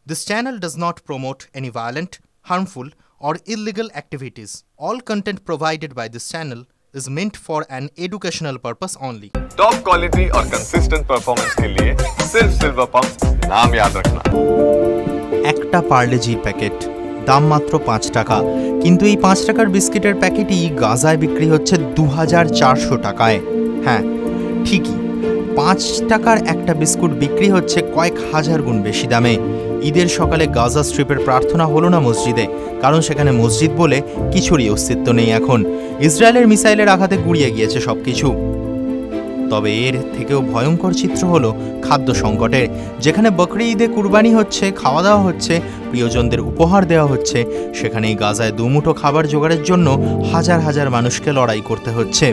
This channel does not promote any violent, harmful, or illegal activities. All content provided by this channel is meant for an educational purpose only. Top quality और consistent performance के लिए सिर्फ silver pump नाम याद रखना। একটা পার্লেজির packet দাম মাত্র 5 টাকা, কিন্তু এই 5 টাকার বিস্কিটের প্যাকেটই গাজায় বিক্রি হচ্ছে 2400 টাকায়। হ্যাঁ ঠিকই, 5 টাকার একটা বিস্কুট বিক্রি হচ্ছে কয়েক হাজার গুণ বেশি দামে। ঈদের সকালে গাজা স্ট্রিপের প্রার্থনা হলো না মসজিদে, কারণ সেখানে মসজিদ বলে কিছুরই অস্তিত্ব নেই এখন। ইসরায়েলের মিসাইলের আঘাতে গুঁড়িয়ে গিয়েছে সবকিছু। তবে এর থেকেও ভয়ঙ্কর চিত্র হলো খাদ্য সংকটের, যেখানে বকরি ঈদে কুরবানি হচ্ছে, খাওয়া দাওয়া হচ্ছে, প্রিয়জনদের উপহার দেওয়া হচ্ছে, সেখানেই গাজায় দুমুঠো খাবার জোগাড়ের জন্য হাজার হাজার মানুষকে লড়াই করতে হচ্ছে।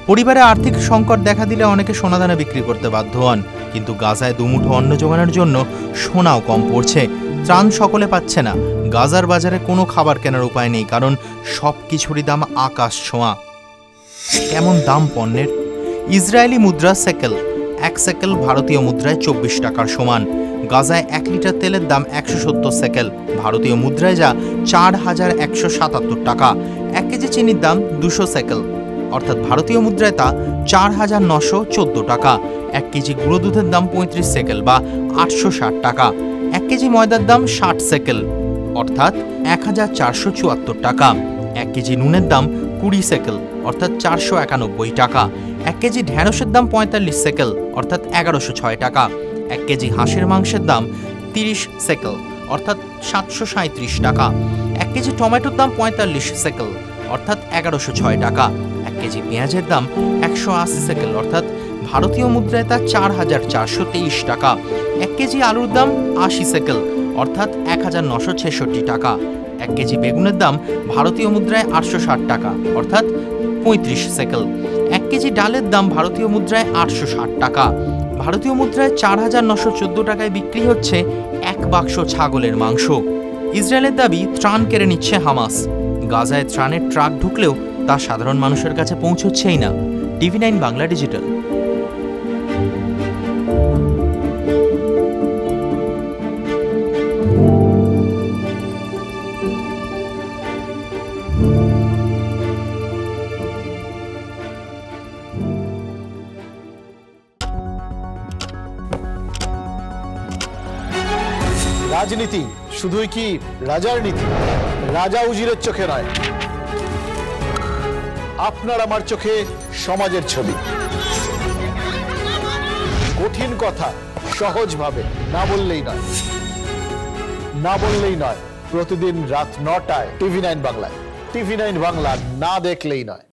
পরিবারে আর্থিক সংকট দেখা দিলে অনেকে সোনাদানা বিক্রি করতে বাধ্য হন, কিন্তু গাজায় দুমুঠো অন্ন জোগানোর জন্য সোনাও কম পড়ছে। ত্রাণ সকলে পাচ্ছে না। গাজার বাজারে কোনো খাবার কেনার উপায় নেই, কারণ সব কিছুরই দাম আকাশ ছোঁয়া। কেমন দাম পণ্যের? ইসরায়েলি মুদ্রা সেকেল, 1 সেকেল ভারতীয় মুদ্রায় 24 টাকার সমান। গাজায় 1 লিটার তেলের দাম 170 সেকেল, ভারতীয় মুদ্রায় যা 4177 টাকা। 1 কেজি চিনির দাম 200 সেকেল, অর্থাৎ ভারতীয় মুদ্রায় তা 4914 টাকা। 1 কেজি গুঁড়ো দুধের দাম 35 সেকেল বা 860 টাকা। 1 কেজি ময়দার দাম 60 সেকেল, অর্থাৎ 1474 টাকা। 1 কেজি নুনের দাম 20 সেকেল, অর্থাৎ 491 টাকা। 1 কেজি ঢেঁড়সের দাম 45 সেকেল, অর্থাৎ 1106 টাকা। 1 কেজি হাঁসের মাংসের দাম 30 সেকেল, অর্থাৎ 737 টাকা। 1 কেজি টমেটোর দাম 45 সেকেল, অর্থাৎ 1106 টাকা। 1 কেজি পেঁয়াজের দাম 180 সেকেল, অর্থাৎ ভারতীয় মুদ্রায় তা 4423 টাকা। 1 কেজি আলুর দাম 80 সেকেল, অর্থাৎ 1966 টাকা। 1 কেজি বেগুনের দাম ভারতীয় মুদ্রায় 860 টাকা, অর্থাৎ 35 সেকেল। 1 কেজি ডালের দাম ভারতীয় মুদ্রায় 860 টাকা। ভারতীয় মুদ্রায় 4914 টাকায় বিক্রি হচ্ছে 1 বাক্স ছাগলের মাংস। ইসরায়েলের দাবি ত্রাণ কেড়ে নিচ্ছে হামাস। গাজায় ত্রাণের ট্রাক ঢুকলেও তা সাধারণ মানুষের কাছে পৌঁছচ্ছেই না। TV9 Bangla digital. রাজনীতি শুধুই কি রাজার নীতি? রাজা উজিরের চোখে নয়, আপনার আমার চোখে সমাজের ছবি। কঠিন কথা সহজভাবে না বললেই নয়, না বললেই নয়। প্রতিদিন রাত 9টায় TV9 বাংলায়। TV9 বাংলা না দেখলেই নয়।